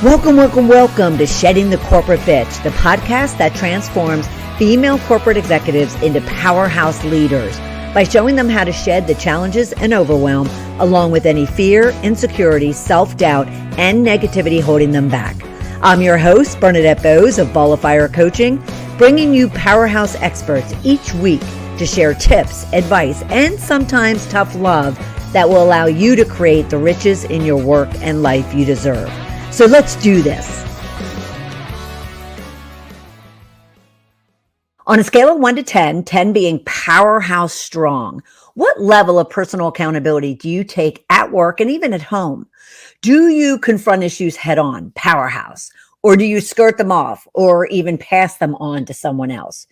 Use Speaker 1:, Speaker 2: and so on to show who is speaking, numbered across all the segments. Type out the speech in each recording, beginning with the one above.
Speaker 1: Welcome, welcome, welcome to Shedding the Corporate Bitch, the podcast that transforms female corporate executives into powerhouse leaders by showing them how to shed the challenges and overwhelm, along with any fear, insecurity, self-doubt, and negativity holding them back. I'm your host, Bernadette of Ball of Fire Coaching, bringing you powerhouse experts each week to share tips, advice, and sometimes tough love that will allow you to create the riches in your work and life you deserve. So let's do this. On a scale of 1 to 10, 10 being powerhouse strong, what level of personal accountability do you take at work and even at home? Do you confront issues head on, powerhouse, or do you skirt them off or even pass them on to someone else?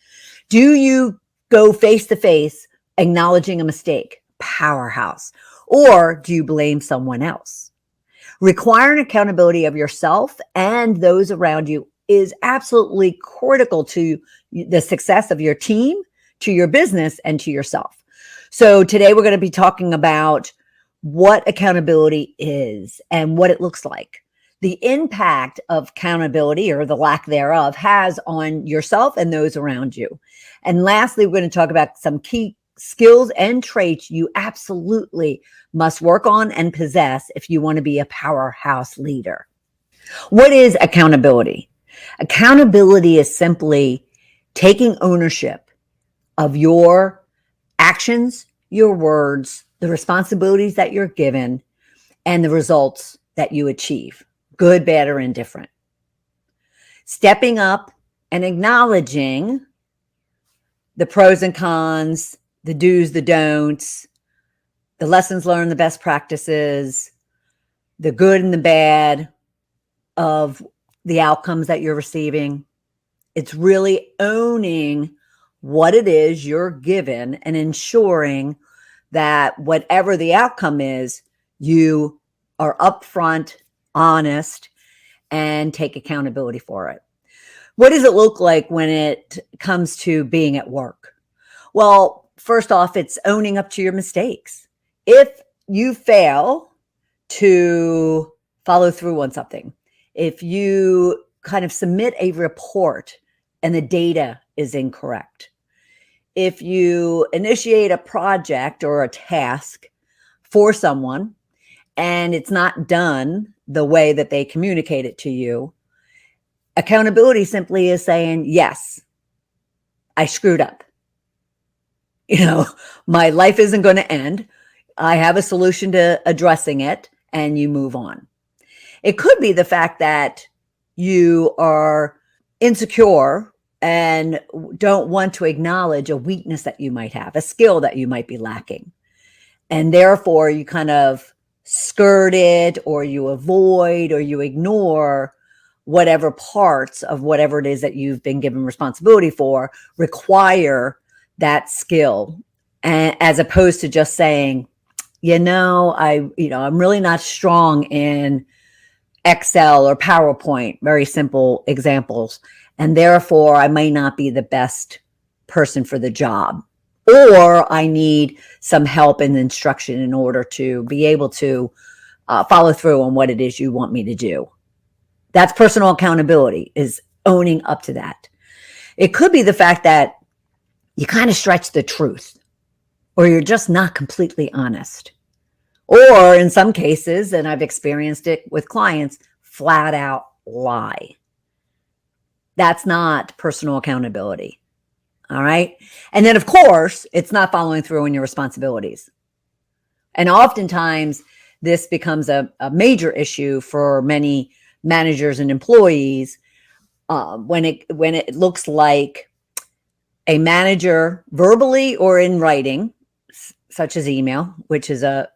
Speaker 1: Do you go face to face acknowledging a mistake, powerhouse, or do you blame someone else? Requiring accountability of yourself and those around you is absolutely critical to the success of your team, to your business, and to yourself. So today we're going to be talking about what accountability is and what it looks like. The impact of accountability, or the lack thereof, has on yourself and those around you. And lastly, we're going to talk about some key skills and traits you absolutely must work on and possess if you want to be a powerhouse leader. What is accountability? Accountability is simply taking ownership of your actions, your words, the responsibilities that you're given, and the results that you achieve, good, bad, or indifferent. Stepping up and acknowledging the pros and cons, the do's, the don'ts, the lessons learned, the best practices, the good and the bad of the outcomes that you're receiving. It's really owning what it is you're given and ensuring that whatever the outcome is, you are upfront, honest, and take accountability for it. What does it look like when it comes to being at work? Well, first off, it's owning up to your mistakes. If you fail to follow through on something, if you kind of submit a report and the data is incorrect, if you initiate a project or a task for someone and it's not done the way that they communicate it to you, accountability simply is saying, yes, I screwed up. My life isn't going to end. I have a solution to addressing it, and you move on. It could be the fact that you are insecure and don't want to acknowledge a weakness that you might have, a skill that you might be lacking. And therefore, you kind of skirt it, or you avoid, or you ignore whatever parts of whatever it is that you've been given responsibility for require that skill, and as opposed to just saying, I'm really not strong in Excel or PowerPoint, very simple examples, and therefore I may not be the best person for the job, or I need some help and instruction in order to be able to follow through on what it is you want me to do. That's personal accountability, is owning up to that. It could be the fact that you kind of stretch the truth, or you're just not completely honest. Or in some cases, and I've experienced it with clients, flat out lie. That's not personal accountability. All right. And then, of course, it's not following through on your responsibilities. And oftentimes this becomes a major issue for many managers and employees when it looks like a manager, verbally or in writing, such as email, which is a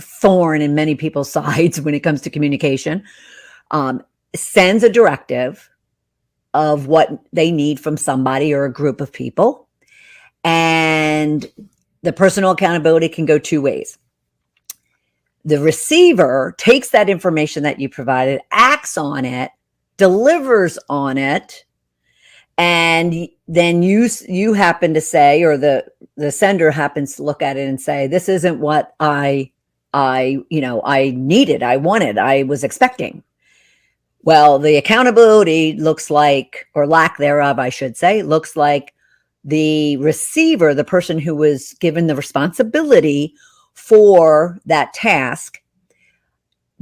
Speaker 1: thorn in many people's sides when it comes to communication, sends a directive of what they need from somebody or a group of people. And the personal accountability can go two ways. The receiver takes that information that you provided, acts on it, delivers on it, and then you happen to say, or the sender happens to look at it and say, this isn't what I needed, I wanted, I was expecting. Well, the accountability looks like, or lack thereof, I should say, looks like the receiver, the person who was given the responsibility for that task,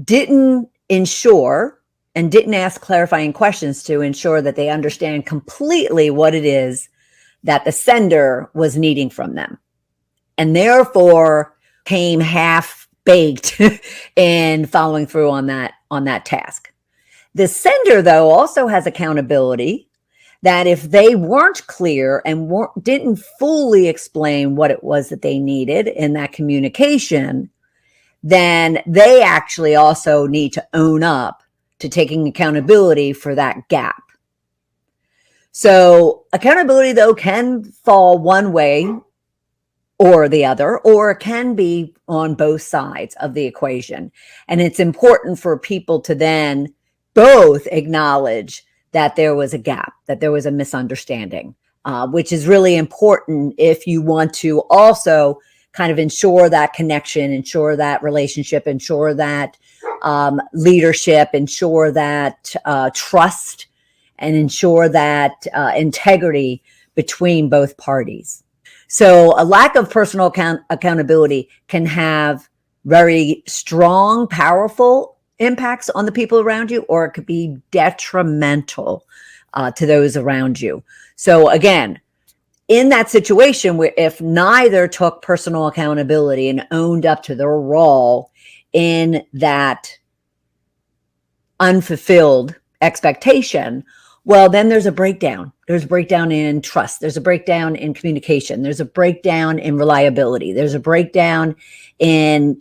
Speaker 1: didn't ensure and didn't ask clarifying questions to ensure that they understand completely what it is that the sender was needing from them. And therefore came half baked in following through on that task. The sender, though, also has accountability that if they weren't clear and didn't fully explain what it was that they needed in that communication, then they actually also need to own up to taking accountability for that gap. So accountability, though, can fall one way or the other, or it can be on both sides of the equation. And it's important for people to then both acknowledge that there was a gap, that there was a misunderstanding, which is really important if you want to also kind of ensure that connection, ensure that relationship, ensure that leadership, ensure that trust, and ensure that integrity between both parties. So a lack of personal accountability can have very strong, powerful impacts on the people around you, or it could be detrimental to those around you. So again, in that situation where if neither took personal accountability and owned up to their role in that unfulfilled expectation, well, then there's a breakdown. There's a breakdown in trust. There's a breakdown in communication. There's a breakdown in reliability. There's a breakdown in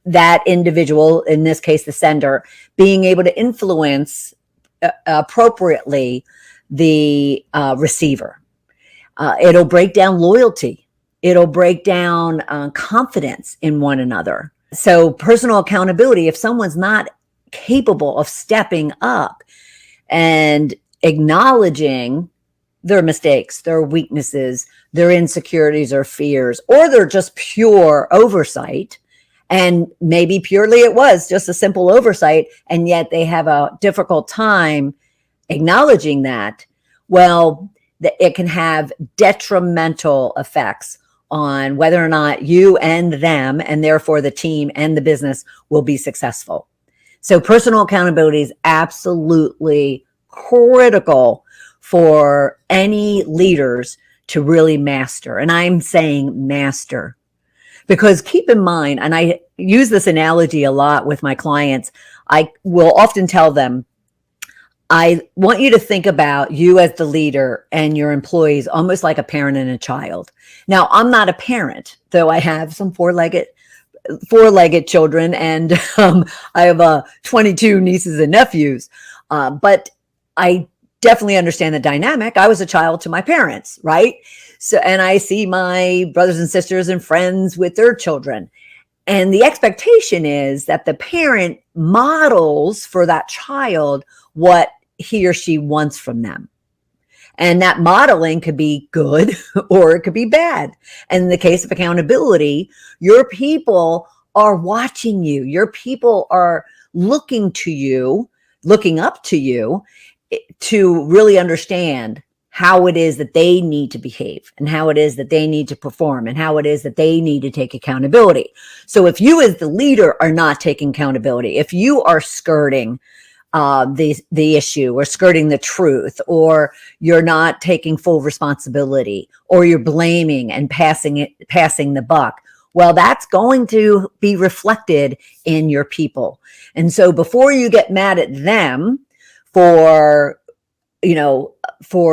Speaker 1: that individual, in this case, the sender, being able to influence appropriately the receiver. It'll break down loyalty. It'll break down confidence in one another. So personal accountability, if someone's not capable of stepping up and acknowledging their mistakes, their weaknesses, their insecurities or fears, or they're just pure oversight, and maybe purely it was just a simple oversight, and yet they have a difficult time acknowledging that, well, it can have detrimental effects on whether or not you and them, and therefore the team and the business, will be successful. So personal accountability is absolutely critical for any leaders to really master. And I'm saying master, because keep in mind, and I use this analogy a lot with my clients, I will often tell them, I want you to think about you as the leader and your employees almost like a parent and a child. Now, I'm not a parent, though I have some four-legged children, and I have 22 nieces and nephews. But I definitely understand the dynamic. I was a child to my parents, right? So, and I see my brothers and sisters and friends with their children. And the expectation is that the parent models for that child what he or she wants from them. And that modeling could be good or it could be bad. And in the case of accountability, your people are watching you. Your people are looking to you, looking up to you to really understand how it is that they need to behave and how it is that they need to perform and how it is that they need to take accountability. So if you as the leader are not taking accountability, if you are skirting the issue or skirting the truth, or you're not taking full responsibility, or you're blaming and passing the buck, well, that's going to be reflected in your people. And so before you get mad at them for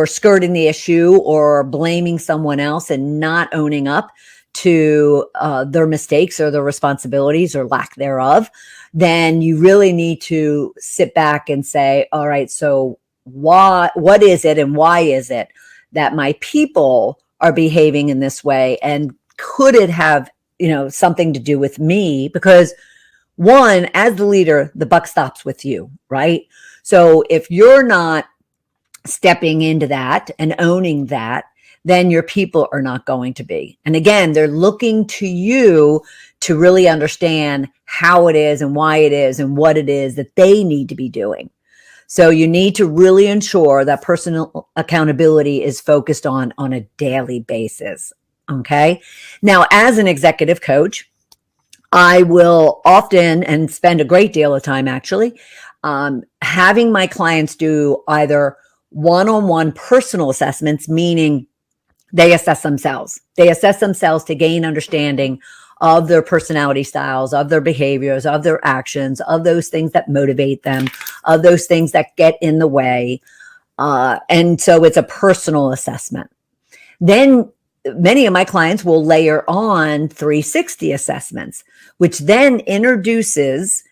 Speaker 1: skirting the issue or blaming someone else and not owning up to their mistakes or their responsibilities or lack thereof, then you really need to sit back and say, all right, so what is it and why is it that my people are behaving in this way? And could it have, something to do with me? Because one, as the leader, the buck stops with you, right? So if you're not stepping into that and owning that, then your people are not going to be. And again, they're looking to you to really understand how it is and why it is and what it is that they need to be doing. So you need to really ensure that personal accountability is focused on a daily basis. Okay. Now, as an executive coach, I will often and spend a great deal of time actually having my clients do either one-on-one personal assessments, meaning they assess themselves. They assess themselves to gain understanding of their personality styles, of their behaviors, of their actions, of those things that motivate them, of those things that get in the way. And so it's a personal assessment. Then many of my clients will layer on 360 assessments, which then introduces,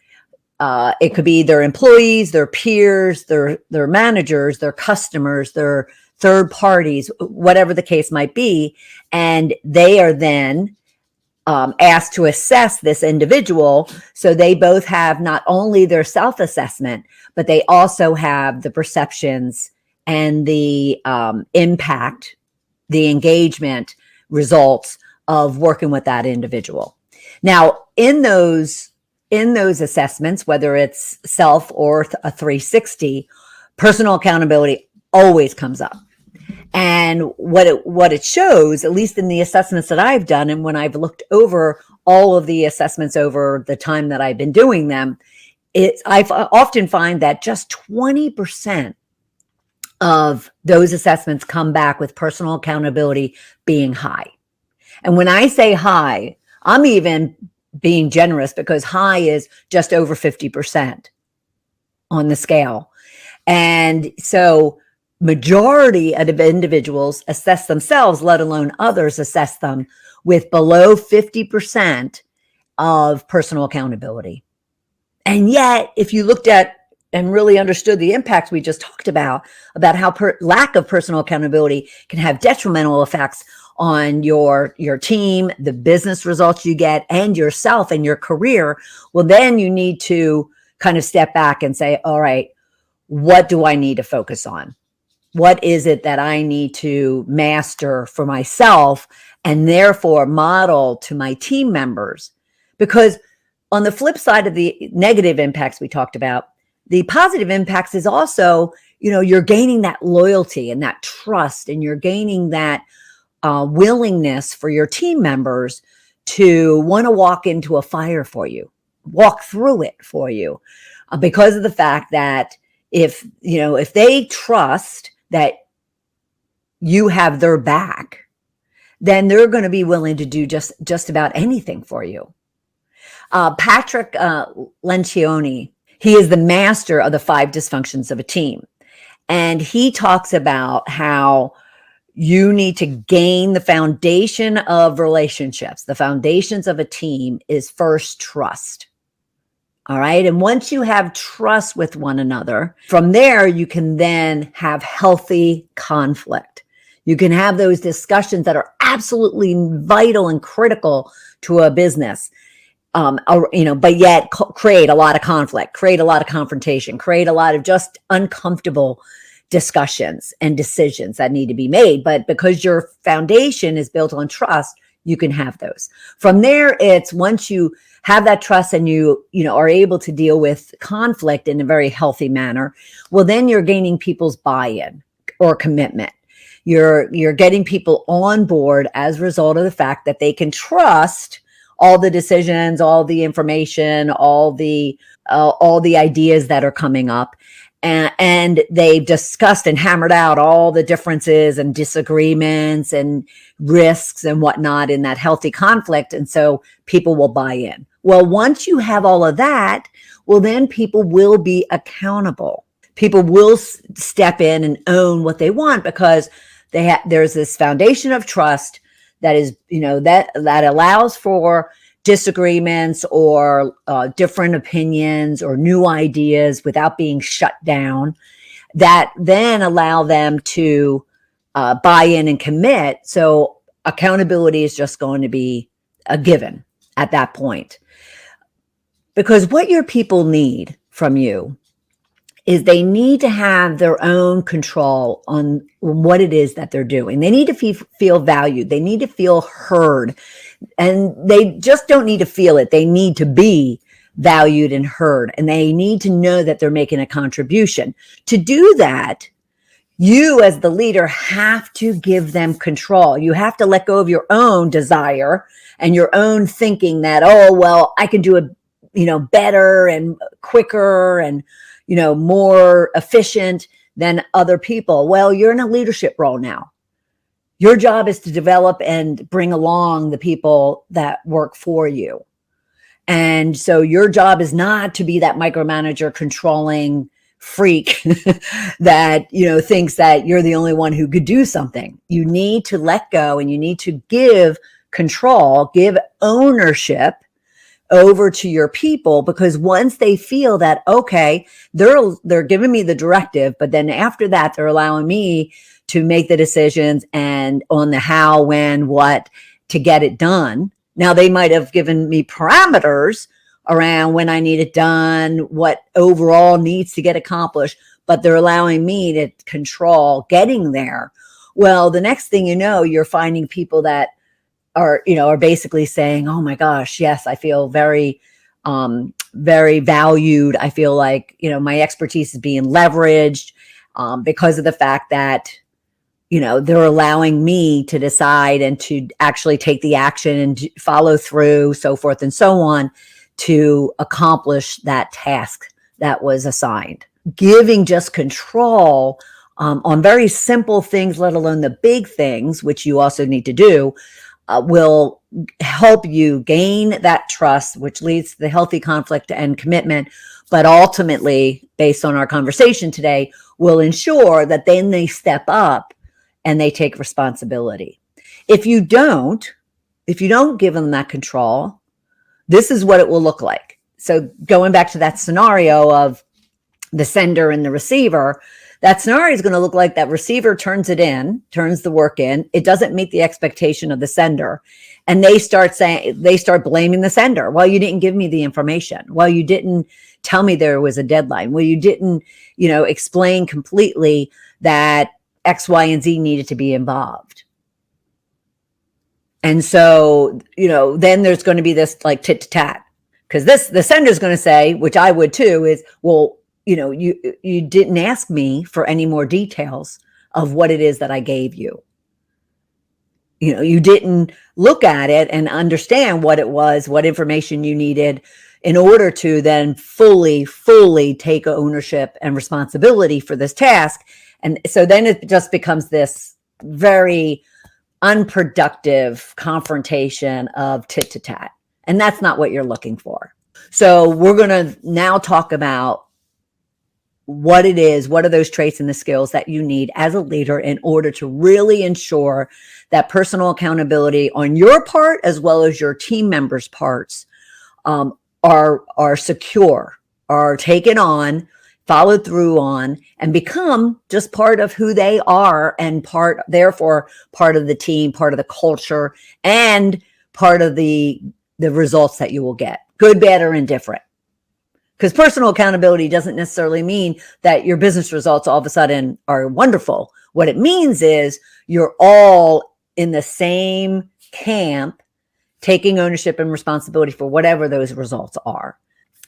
Speaker 1: it could be their employees, their peers, their managers, their customers, their third parties, whatever the case might be. And they are then asked to assess this individual. So they both have not only their self-assessment, but they also have the perceptions and the impact, the engagement results of working with that individual. Now, in those assessments, whether it's self or a 360, personal accountability always comes up. And what it shows, at least in the assessments that I've done, and when I've looked over all of the assessments over the time that I've been doing them, I often find that just 20% of those assessments come back with personal accountability being high. And when I say high, I'm even being generous, because high is just over 50% on the scale. And so majority of individuals assess themselves, let alone others assess them, with below 50% of personal accountability. And yet, if you looked at and really understood the impacts we just talked about how lack of personal accountability can have detrimental effects on your team, the business results you get, and yourself and your career, well, then you need to kind of step back and say, all right, what do I need to focus on? What is it that I need to master for myself and therefore model to my team members? Because on the flip side of the negative impacts we talked about, the positive impacts is also, you're gaining that loyalty and that trust, and you're gaining that willingness for your team members to want to walk into a fire for you, walk through it for you, because of the fact that if they trust that you have their back, then they're going to be willing to do just about anything for you. Patrick Lencioni, he is the master of the 5 dysfunctions of a team. And he talks about how you need to gain the foundation of relationships. The foundations of a team is first trust. All right. And once you have trust with one another, from there, you can then have healthy conflict. You can have those discussions that are absolutely vital and critical to a business, but yet create a lot of conflict, create a lot of confrontation, create a lot of just uncomfortable discussions and decisions that need to be made. But because your foundation is built on trust, you can have those. From there, it's once you have that trust and you are able to deal with conflict in a very healthy manner, well, then you're gaining people's buy-in or commitment. You're getting people on board as a result of the fact that they can trust all the decisions, all the information, all the ideas that are coming up. And they've discussed and hammered out all the differences and disagreements and risks and whatnot in that healthy conflict. And so people will buy in. Well, once you have all of that, well, then people will be accountable. People will step in and own what they want, because there's this foundation of trust that is, that allows for disagreements or different opinions or new ideas without being shut down, that then allow them to buy in and commit. So accountability is just going to be a given at that point. Because what your people need from you is they need to have their own control on what it is that they're doing. They need to feel valued. They need to feel heard. And they just don't need to feel it. They need to be valued and heard, and they need to know that they're making a contribution. To do that, you as the leader have to give them control. You have to let go of your own desire and your own thinking that, oh, well, I can do it, better and quicker and, more efficient than other people. Well, you're in a leadership role now. Your job is to develop and bring along the people that work for you. And so your job is not to be that micromanager controlling freak that, thinks that you're the only one who could do something. You need to let go and you need to give control, give ownership over to your people, because once they feel that, okay, they're giving me the directive, but then after that, they're allowing me to make the decisions and on the how, when, what to get it done. Now, they might have given me parameters around when I need it done, what overall needs to get accomplished, but they're allowing me to control getting there. Well, the next thing you know, you're finding people that are basically saying, oh my gosh, yes, I feel very, very valued. I feel like, my expertise is being leveraged because of the fact that, they're allowing me to decide and to actually take the action and follow through, so forth and so on, to accomplish that task that was assigned. Giving just control on very simple things, let alone the big things, which you also need to do, will help you gain that trust, which leads to the healthy conflict and commitment. But ultimately, based on our conversation today, will ensure that then they step up and they take responsibility. If you don't give them that control, this is what it will look like. So going back to that scenario of the sender and the receiver, that scenario is going to look like that receiver turns the work in. It doesn't meet the expectation of the sender. And they start blaming the sender. Well, you didn't give me the information. Well, you didn't tell me there was a deadline. Well, you didn't, explain completely that X, Y, and Z needed to be involved. And so, then there's going to be this like tit to tat, because the sender's going to say, which I would too, is, well, you didn't ask me for any more details of what it is that I gave you. You didn't look at it and understand what it was, what information you needed in order to then fully take ownership and responsibility for this task. And so then it just becomes this very unproductive confrontation of tit to tat. And that's not what you're looking for. So we're going to now talk about what it is, what are those traits and the skills that you need as a leader in order to really ensure that personal accountability on your part, as well as your team members' parts, are secure, are taken on, followed through on, and become just part of who they are, and therefore part of the team, part of the culture, and part of the results that you will get, good, bad, or indifferent. Because personal accountability doesn't necessarily mean that your business results all of a sudden are wonderful. What it means is you're all in the same camp, taking ownership and responsibility for whatever those results are.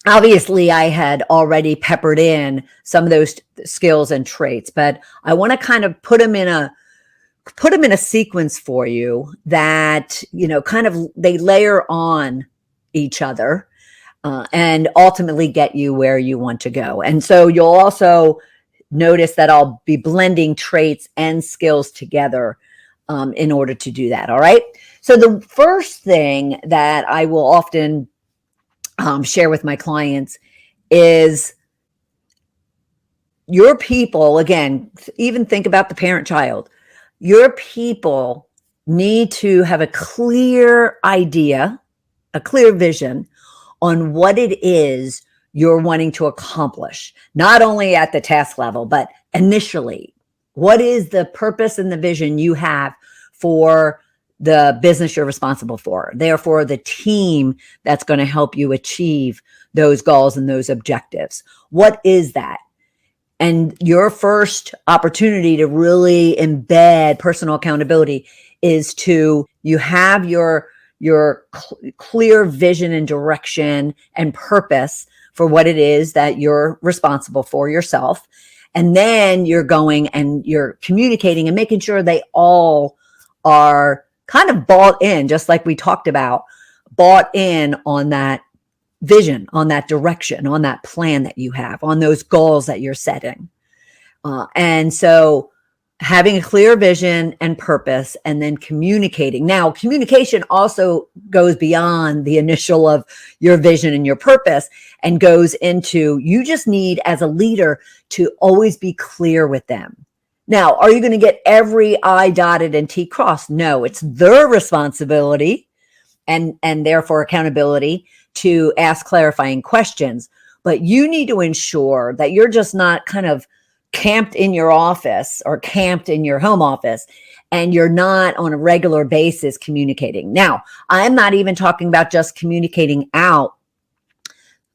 Speaker 1: Obviously, I had already peppered in some of those skills and traits, but I want to kind of put them in a sequence for you that, kind of they layer on each other. And ultimately get you where you want to go. And so you'll also notice that I'll be blending traits and skills together in order to do that. All right. So the first thing that I will often share with my clients is your people. Again, even think about the parent-child. Your people need to have a clear idea, a clear vision on what it is you're wanting to accomplish, not only at the task level, but initially. What is the purpose and the vision you have for the business you're responsible for? Therefore, the team that's going to help you achieve those goals and those objectives. What is that? And your first opportunity to really embed personal accountability is you have your your clear vision and direction and purpose for what it is that you're responsible for yourself. And then you're going and you're communicating and making sure they all are kind of bought in, just like we talked about, bought in on that vision, on that direction, on that plan that you have, on those goals that you're setting. And so having a clear vision and purpose, and then communicating. Now, communication also goes beyond the initial of your vision and your purpose and goes into, you just need as a leader to always be clear with them. Now, are you going to get every I dotted and T crossed? No, it's their responsibility and therefore accountability to ask clarifying questions. But you need to ensure that you're just not kind of camped in your office or camped in your home office, and you're not on a regular basis communicating. Now, I'm not even talking about just communicating out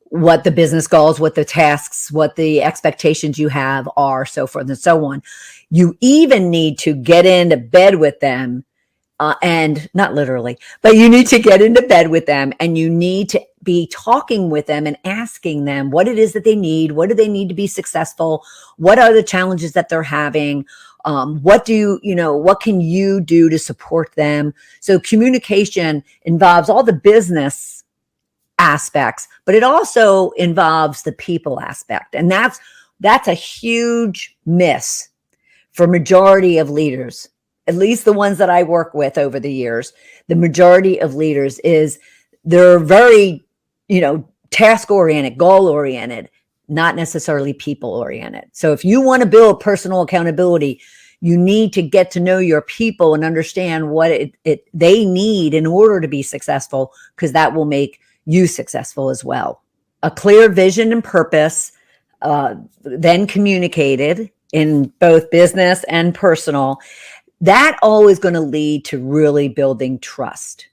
Speaker 1: what the business goals, what the tasks, what the expectations you have are, so forth and so on. You even need to get into bed with them, and not literally, but you need to get into bed with them, and you need to be talking with them and asking them what it is that they need. What do they need to be successful? What are the challenges that they're having? What can you do to support them? So communication involves all the business aspects, but it also involves the people aspect. And that's a huge miss for majority of leaders, at least the ones that I work with over the years. The majority of leaders is they're very, task oriented, goal oriented, not necessarily people oriented. So if you want to build personal accountability, you need to get to know your people and understand what they need in order to be successful, because that will make you successful as well. A clear vision and purpose, then communicated in both business and personal, that always going to lead to really building trust.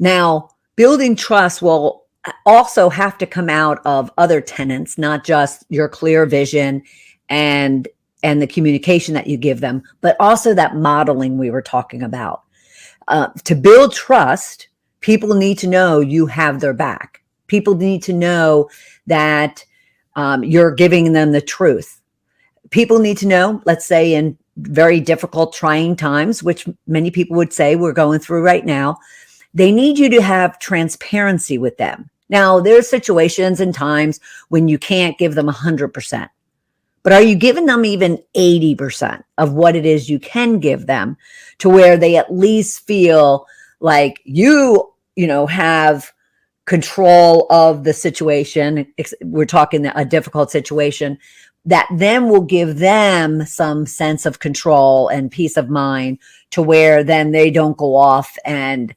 Speaker 1: Now, building trust will also have to come out of other tenets, not just your clear vision and the communication that you give them, but also that modeling we were talking about. To build trust, people need to know you have their back. People need to know that you're giving them the truth. People need to know, let's say in very difficult, trying times, which many people would say we're going through right now, they need you to have transparency with them. Now, there's situations and times when you can't give them 100%, but are you giving them even 80% of what it is you can give them, to where they at least feel like you have control of the situation? We're talking a difficult situation that then will give them some sense of control and peace of mind, to where then they don't go off and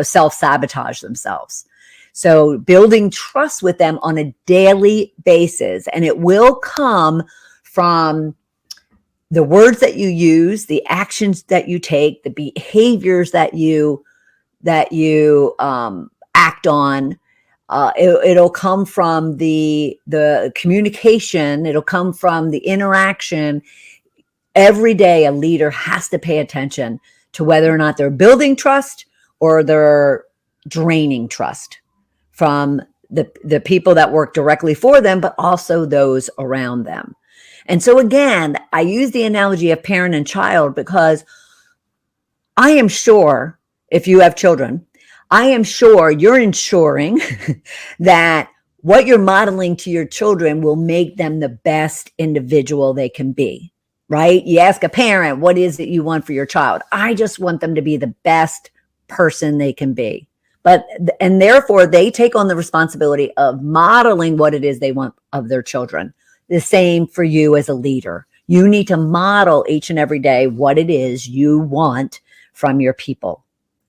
Speaker 1: self-sabotage themselves. So building trust with them on a daily basis, and it will come from the words that you use, the actions that you take, the behaviors that you act on. It'll come from the communication. It'll come from the interaction. Every day, a leader has to pay attention to whether or not they're building trust or they're draining trust from the people that work directly for them, but also those around them. And so again, I use the analogy of parent and child, because I am sure if you have children, I am sure you're ensuring that what you're modeling to your children will make them the best individual they can be, right? You ask a parent, what is it you want for your child? I just want them to be the best person they can be. And therefore they take on the responsibility of modeling what it is they want of their children. The same for you as a leader. You need to model each and every day what it is you want from your people.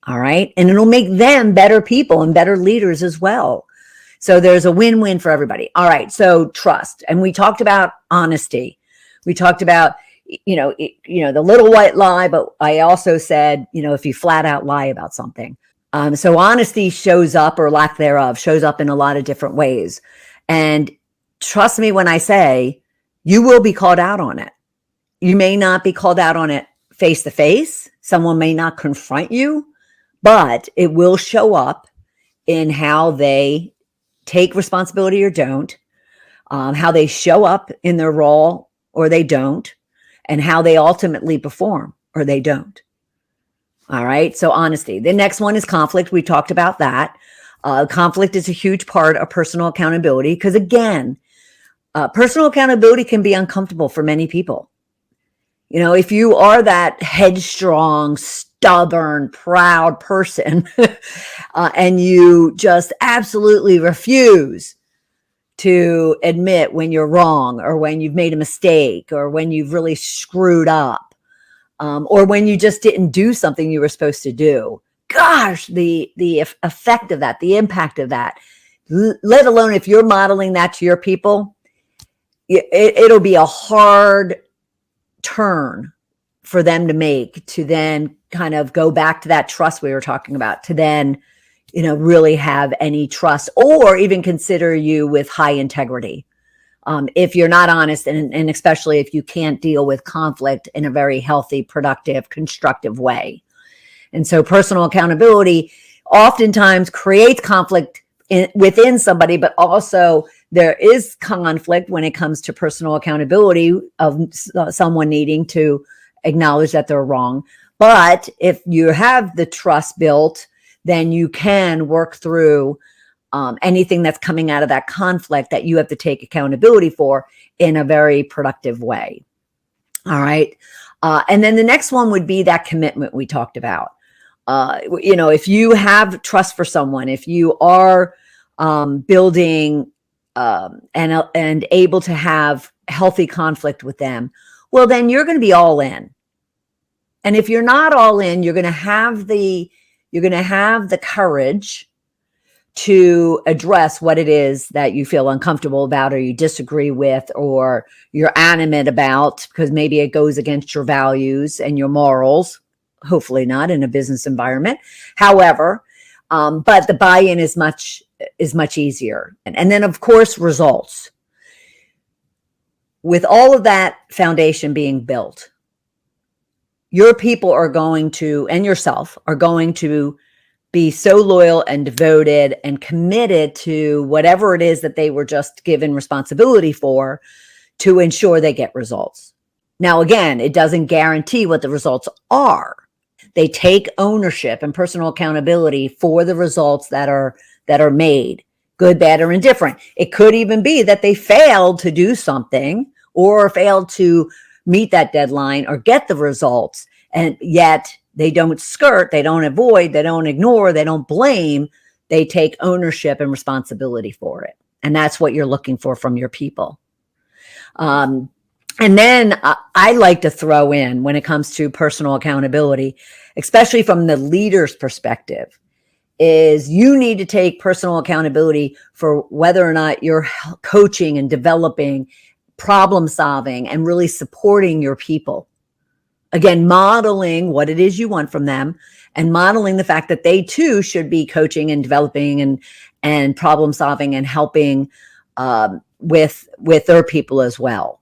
Speaker 1: All right. And it'll make them better people and better leaders as well. So there's a win-win for everybody. All right. So trust. And we talked about honesty. We talked about, the little white lie, but I also said, if you flat out lie about something. So honesty shows up, or lack thereof, shows up in a lot of different ways. And trust me when I say you will be called out on it. You may not be called out on it face to face. Someone may not confront you, but it will show up in how they take responsibility or don't, how they show up in their role or they don't, and how they ultimately perform or they don't. All right. So honesty. The next one is conflict. We talked about that. Conflict is a huge part of personal accountability because, again, personal accountability can be uncomfortable for many people. You know, if you are that headstrong, stubborn, proud person and you just absolutely refuse to admit when you're wrong or when you've made a mistake or when you've really screwed up, or when you just didn't do something you were supposed to do. Gosh, the effect of that, the impact of that, let alone if you're modeling that to your people, it'll be a hard turn for them to make to then kind of go back to that trust we were talking about, to then, you know, really have any trust or even consider you with high integrity. If you're not honest, and especially if you can't deal with conflict in a very healthy, productive, constructive way. And so personal accountability oftentimes creates conflict within somebody, but also there is conflict when it comes to personal accountability of someone needing to acknowledge that they're wrong. But if you have the trust built, then you can work through anything that's coming out of that conflict that you have to take accountability for in a very productive way. All right. And then the next one would be that commitment we talked about. You know, if you have trust for someone, if you are building and able to have healthy conflict with them, well, then you're going to be all in. And if you're not all in, you're going to have the courage to address what it is that you feel uncomfortable about or you disagree with or you're animate about, because maybe it goes against your values and your morals. Hopefully not in a business environment. However, but the buy-in is much easier. And then, of course, results. With all of that foundation being built, your people are going to, and yourself, are going to be so loyal and devoted and committed to whatever it is that they were just given responsibility for to ensure they get results. Now, again, it doesn't guarantee what the results are. They take ownership and personal accountability for the results that are made, good, bad, or indifferent. It could even be that they failed to do something or failed to meet that deadline or get the results, and yet they don't skirt, they don't avoid, they don't ignore, they don't blame. They take ownership and responsibility for it. And that's what you're looking for from your people. And then I like to throw in, when it comes to personal accountability, especially from the leader's perspective, is you need to take personal accountability for whether or not you're coaching and developing, problem solving, and really supporting your people. Again, modeling what it is you want from them and modeling the fact that they too should be coaching and developing and problem solving and helping with their people as well.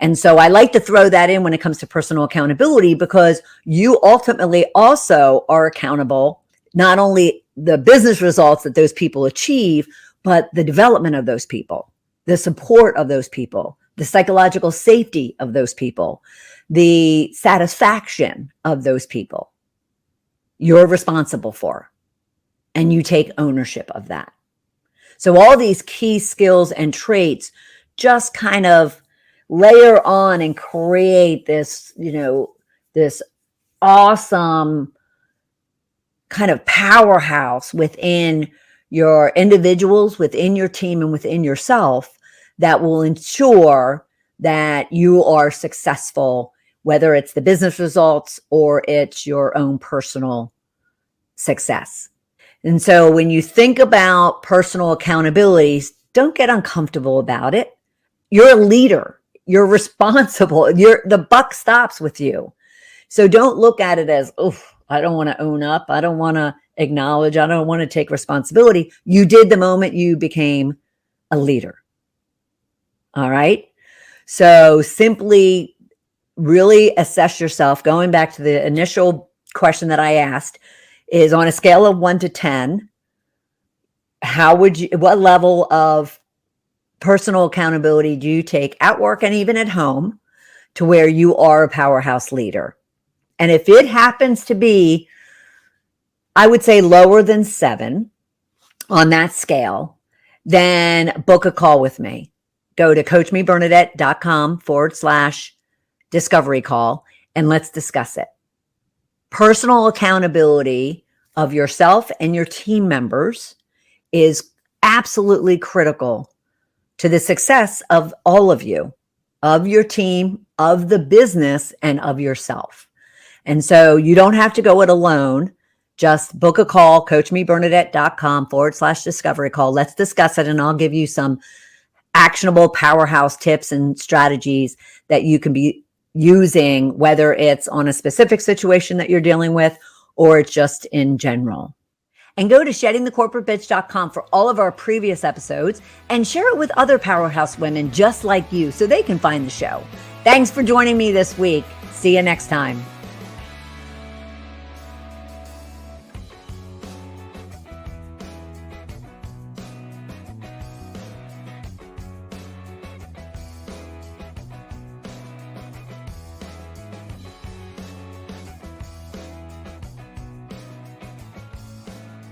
Speaker 1: And so I like to throw that in when it comes to personal accountability, because you ultimately also are accountable, not only the business results that those people achieve, but the development of those people, the support of those people, the psychological safety of those people, the satisfaction of those people. You're responsible for, and you take ownership of that. So all these key skills and traits just kind of layer on and create this, you know, this awesome kind of powerhouse within your individuals, within your team, and within yourself that will ensure that you are successful, whether it's the business results or it's your own personal success. And so when you think about personal accountabilities, don't get uncomfortable about it. You're a leader. You're responsible. The buck stops with you. So don't look at it as, oh, I don't want to own up. I don't want to acknowledge. I don't want to take responsibility. You did the moment you became a leader. All right. So simply really assess yourself. Going back to the initial question that I asked is on a scale of 1 to 10, what level of personal accountability do you take at work and even at home to where you are a powerhouse leader? And if it happens to be, I would say lower than 7 on that scale, then book a call with me. Go to coachmebernadette.com/discovery call and let's discuss it. Personal accountability of yourself and your team members is absolutely critical to the success of all of you, of your team, of the business, and of yourself. And so you don't have to go it alone. Just book a call, coachmebernadette.com/discovery call. Let's discuss it, and I'll give you some actionable powerhouse tips and strategies that you can be using, whether it's on a specific situation that you're dealing with or it's just in general. And go to sheddingthecorporatebitch.com for all of our previous episodes and share it with other powerhouse women just like you so they can find the show. Thanks for joining me this week. See you next time.